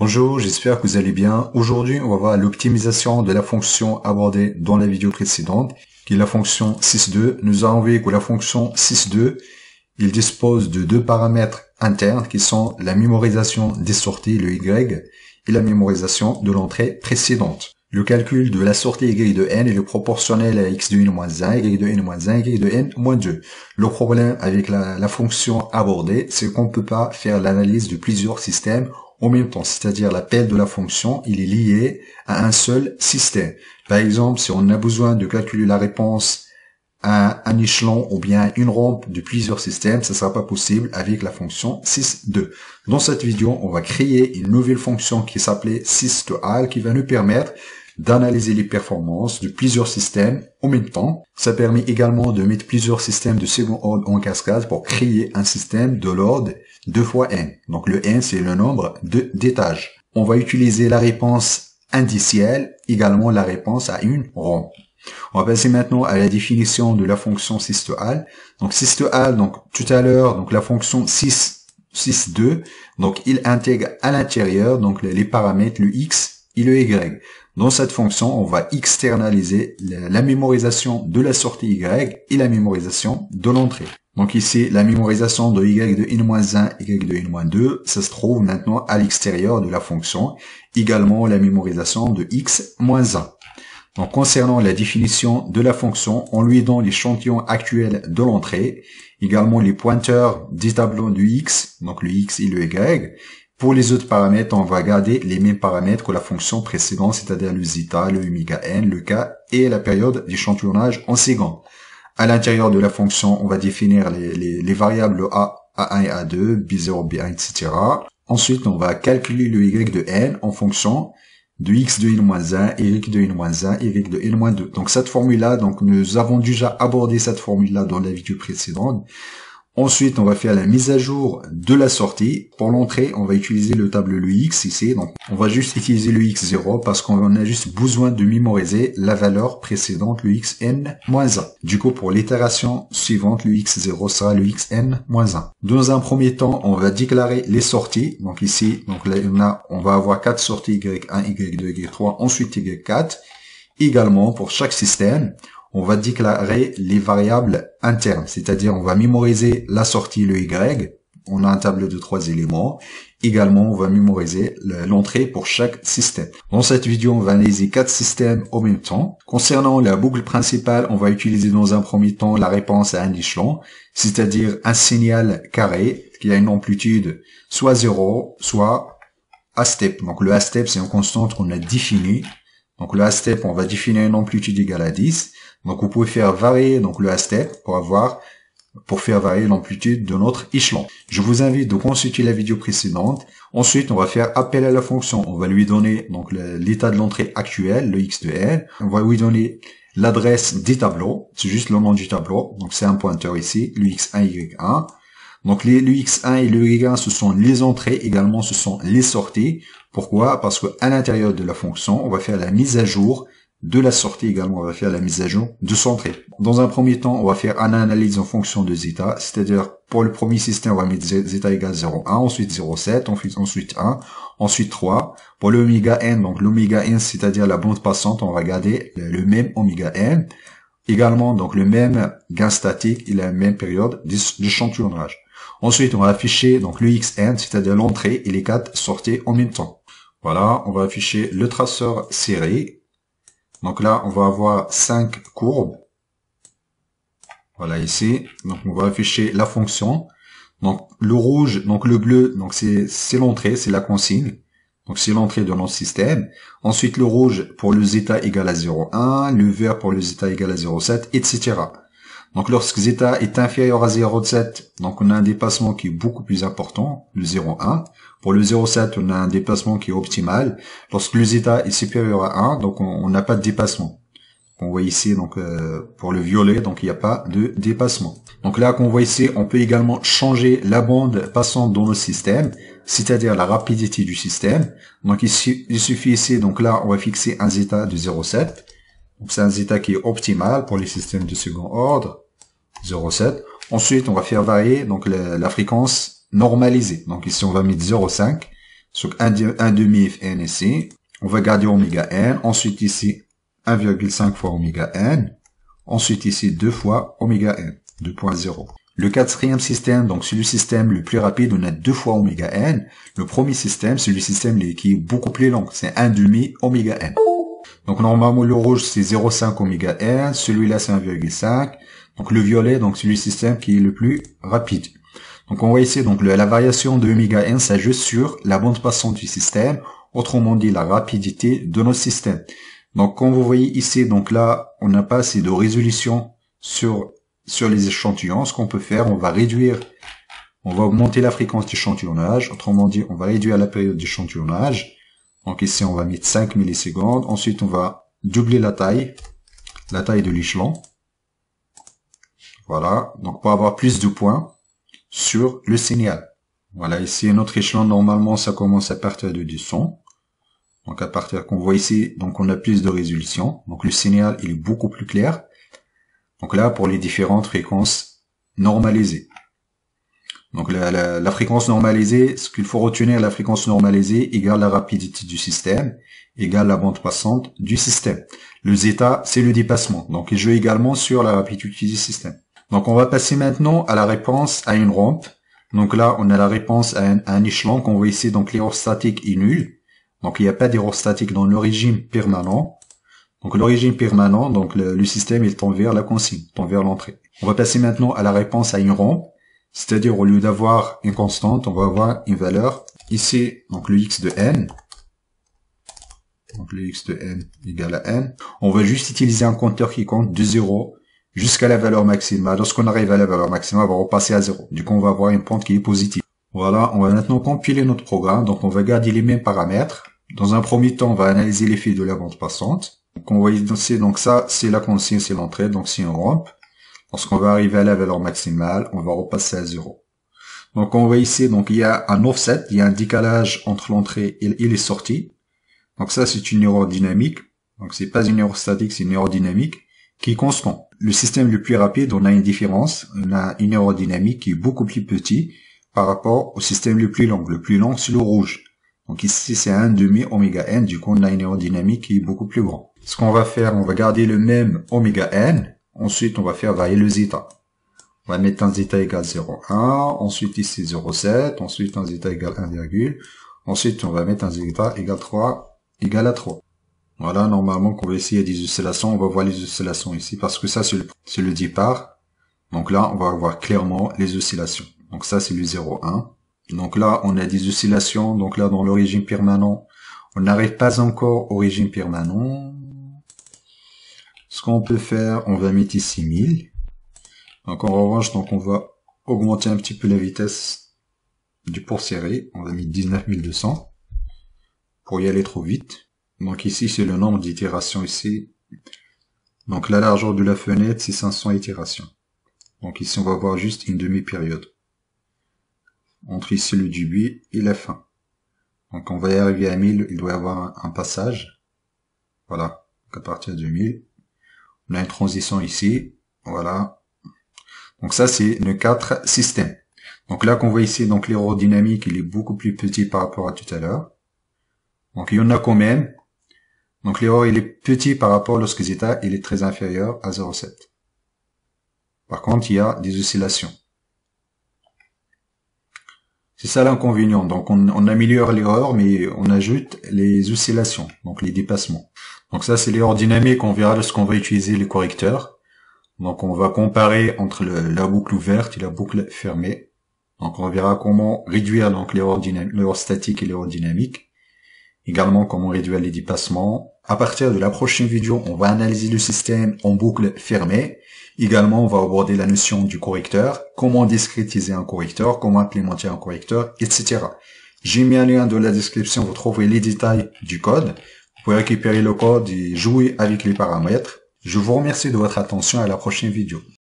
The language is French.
Bonjour, j'espère que vous allez bien. Aujourd'hui, on va voir l'optimisation de la fonction abordée dans la vidéo précédente, qui est la fonction sys2. Nous avons vu que la fonction sys2, il dispose de deux paramètres internes qui sont la mémorisation des sorties, le y, et la mémorisation de l'entrée précédente. Le calcul de la sortie y de n est le proportionnel à x de n moins 1, y de n moins 1, y de n moins 2. Le problème avec la fonction abordée, c'est qu'on ne peut pas faire l'analyse de plusieurs systèmes en même temps, c'est-à-dire l'appel de la fonction, il est lié à un seul système. Par exemple, si on a besoin de calculer la réponse à un échelon ou bien une rampe de plusieurs systèmes, ça ne sera pas possible avec la fonction sys2. Dans cette vidéo, on va créer une nouvelle fonction qui s'appelait sys2al qui va nous permettre d'analyser les performances de plusieurs systèmes en même temps. Ça permet également de mettre plusieurs systèmes de second ordre en cascade pour créer un système de l'ordre 2 fois n. Donc le n, c'est le nombre d'étages. On va utiliser la réponse indicielle, également la réponse à une rampe. On va passer maintenant à la définition de la fonction sys2al. Donc sys2al, donc tout à l'heure, donc la fonction sys2, donc il intègre à l'intérieur donc les paramètres le x et le y. Dans cette fonction, on va externaliser la mémorisation de la sortie y et la mémorisation de l'entrée. Donc ici, la mémorisation de y de n-1, y de n-2, ça se trouve maintenant à l'extérieur de la fonction. Également, la mémorisation de x-1. Donc concernant la définition de la fonction, on lui donne l'échantillon actuel de l'entrée, également les pointeurs des tableaux du x, donc le x et le y. Pour les autres paramètres, on va garder les mêmes paramètres que la fonction précédente, c'est-à-dire le zeta, le oméga n, le k et la période d'échantillonnage en secondes. À l'intérieur de la fonction, on va définir les variables a, a1 et a2, b0, b1, etc. Ensuite, on va calculer le y de n en fonction de x de n-1, y de n-1, y de n-2. Donc cette formule-là, donc nous avons déjà abordé cette formule-là dans la vidéo précédente. Ensuite, on va faire la mise à jour de la sortie. Pour l'entrée, on va utiliser le tableau le x ici. Donc, on va juste utiliser le x0 parce qu'on a juste besoin de mémoriser la valeur précédente, le xn-1. Du coup, pour l'itération suivante, le x0 sera le xn-1. Dans un premier temps, on va déclarer les sorties. Donc ici, donc là, on va avoir 4 sorties y1, y2, y3, ensuite y4. Également, pour chaque système, on va déclarer les variables internes, c'est-à-dire on va mémoriser la sortie, le y, on a un tableau de 3 éléments. Également, on va mémoriser l'entrée pour chaque système. Dans cette vidéo, on va analyser 4 systèmes en même temps. Concernant la boucle principale, on va utiliser dans un premier temps la réponse à un échelon, c'est-à-dire un signal carré qui a une amplitude soit 0, soit A-step. Donc le A-step, c'est une constante qu'on a définie. Donc le A-step, on va définir une amplitude égale à 10. Donc vous pouvez faire varier donc le A-step pour faire varier l'amplitude de notre échelon. Je vous invite de consulter la vidéo précédente. Ensuite, on va faire appel à la fonction. On va lui donner donc l'état de l'entrée actuel, le x de n. On va lui donner l'adresse des tableaux. C'est juste le nom du tableau. Donc c'est un pointeur ici, le x1, y1. Donc le x1 et le y1, ce sont les entrées, également ce sont les sorties. Pourquoi? Parce qu'à l'intérieur de la fonction, on va faire la mise à jour de la sortie, également on va faire la mise à jour de son entrée. Dans un premier temps, on va faire une analyse en fonction de zeta, c'est-à-dire pour le premier système, on va mettre zeta égale 0,1, ensuite 0,7, ensuite 1, ensuite 3. Pour le oméga n, donc l'oméga n, c'est-à-dire la bande passante, on va garder le même oméga n. Également, donc le même gain statique et la même période d'échantillonnage. Ensuite, on va afficher donc le xn, c'est-à-dire l'entrée et les 4 sorties en même temps. Voilà, on va afficher le traceur serré. Donc là, on va avoir 5 courbes. Voilà ici. Donc on va afficher la fonction. Donc le rouge, donc le bleu, donc c'est l'entrée, c'est la consigne. Donc c'est l'entrée de notre système. Ensuite le rouge pour le zeta égale à 0,1, le vert pour le zeta égale à 0,7, etc. Donc lorsque zeta est inférieur à 0,7, donc on a un dépassement qui est beaucoup plus important, le 0,1. Pour le 0,7, on a un dépassement qui est optimal. Lorsque le zeta est supérieur à 1, donc on n'a pas de dépassement. On voit ici, donc pour le violet, donc il n'y a pas de dépassement. Donc là, qu'on voit ici, on peut également changer la bande passante dans le système, c'est-à-dire la rapidité du système. Donc il suffit ici, donc là, on va fixer un zeta de 0,7. Donc c'est un zeta qui est optimal pour les systèmes de second ordre, 0,7. Ensuite, on va faire varier donc la fréquence normalisée. Donc ici, on va mettre 0,5. sur 1 demi Fn ici. On va garder oméga n. Ensuite ici, 1,5 fois oméga n. Ensuite ici, 2 fois oméga n, 2.0. Le quatrième système, donc c'est le système le plus rapide, on a 2 fois oméga n. Le premier système, c'est le système qui est beaucoup plus long, c'est 1 demi oméga n. Donc normalement le rouge c'est 0,5 oméga n, celui-là c'est 1,5. Donc le violet, donc c'est le système qui est le plus rapide. Donc on voit ici donc la variation de oméga n s'ajuste sur la bande passante du système, autrement dit la rapidité de notre système. Donc comme vous voyez ici, donc là on n'a pas assez de résolution sur les échantillons. Ce qu'on peut faire, on va augmenter la fréquence d'échantillonnage, autrement dit on va réduire la période d'échantillonnage. Donc ici on va mettre 5 millisecondes, ensuite on va doubler la taille de l'échelon. Voilà, donc pour avoir plus de points sur le signal. Voilà, ici notre échelon, normalement ça commence à partir de 200. Donc à partir qu'on voit ici, donc on a plus de résolution. Donc le signal il est beaucoup plus clair. Donc là pour les différentes fréquences normalisées. Donc la fréquence normalisée, ce qu'il faut retenir, la fréquence normalisée égale la rapidité du système, égale la bande passante du système. Le zeta, c'est le dépassement. Donc il joue également sur la rapidité du système. Donc on va passer maintenant à la réponse à une rampe. Donc là, on a la réponse à un échelon qu'on voit ici. Donc l'erreur statique est nulle. Donc il n'y a pas d'erreur statique dans le régime permanent. Donc le régime permanent, donc le système il tend vers la consigne, tend vers l'entrée. On va passer maintenant à la réponse à une rampe. C'est-à-dire au lieu d'avoir une constante, on va avoir une valeur. Ici, donc le x de n. Donc le x de n égale à n. On va juste utiliser un compteur qui compte de 0 jusqu'à la valeur maximale. Lorsqu'on arrive à la valeur maximale, on va repasser à 0. Du coup, on va avoir une pente qui est positive. Voilà, on va maintenant compiler notre programme. Donc, on va garder les mêmes paramètres. Dans un premier temps, on va analyser l'effet de la bande passante. Donc, on va ici, donc ça, c'est la consigne, c'est l'entrée, donc c'est une rampe. Lorsqu'on va arriver à la valeur maximale, on va repasser à 0. Donc, on voit ici, donc il y a un offset, il y a un décalage entre l'entrée et les sorties. Donc ça, c'est une erreur dynamique. Donc, c'est pas une erreur statique, c'est une erreur dynamique qui est constant. Le système le plus rapide, on a une différence, on a une erreur dynamique qui est beaucoup plus petite par rapport au système le plus long. Le plus long, c'est le rouge. Donc ici, c'est 1 demi oméga n, du coup, on a une erreur dynamique qui est beaucoup plus grande. Ce qu'on va faire, on va garder le même oméga n, ensuite, on va faire varier le zeta. On va mettre un zeta égale 0,1, ensuite ici 0,7, ensuite un zeta égale 1, ensuite on va mettre un zeta égale 3, égale à 3. Voilà, normalement, quand on va essayer des oscillations, on va voir les oscillations ici, parce que ça, c'est le départ. Donc là, on va voir clairement les oscillations. Donc ça, c'est le 0,1. Donc là, on a des oscillations. Donc là, dans le régime permanent, on n'arrive pas encore au régime permanent. Ce qu'on peut faire, on va mettre ici 1000. Donc en revanche, donc on va augmenter un petit peu la vitesse du port serré. On va mettre 19200 pour y aller trop vite. Donc ici, c'est le nombre d'itérations ici. Donc la largeur de la fenêtre, c'est 500 itérations. Donc ici, on va avoir juste une demi-période. Entre ici le début et la fin. Donc on va y arriver à 1000, il doit y avoir un passage. Voilà. Donc à partir de 1000, on a une transition ici. Voilà. Donc ça, c'est nos 4 systèmes. Donc là qu'on voit ici, donc l'aérodynamique, il est beaucoup plus petit par rapport à tout à l'heure. Donc il y en a quand même. Donc l'erreur il est petit par rapport lorsque zeta il est très inférieur à 0,7. Par contre, il y a des oscillations. C'est ça l'inconvénient. Donc on améliore l'erreur, mais on ajoute les oscillations, donc les dépassements. Donc ça c'est l'erreur dynamique, on verra lorsqu'on va utiliser les correcteurs. Donc on va comparer entre la boucle ouverte et la boucle fermée. Donc on verra comment réduire donc l'erreur statique et l'erreur dynamique. Également comment réduire les dépassements. À partir de la prochaine vidéo, on va analyser le système en boucle fermée. Également, on va aborder la notion du correcteur, comment discrétiser un correcteur, comment implémenter un correcteur, etc. J'ai mis un lien dans la description, vous trouverez les détails du code. Vous pouvez récupérer le code et jouer avec les paramètres. Je vous remercie de votre attention et à la prochaine vidéo.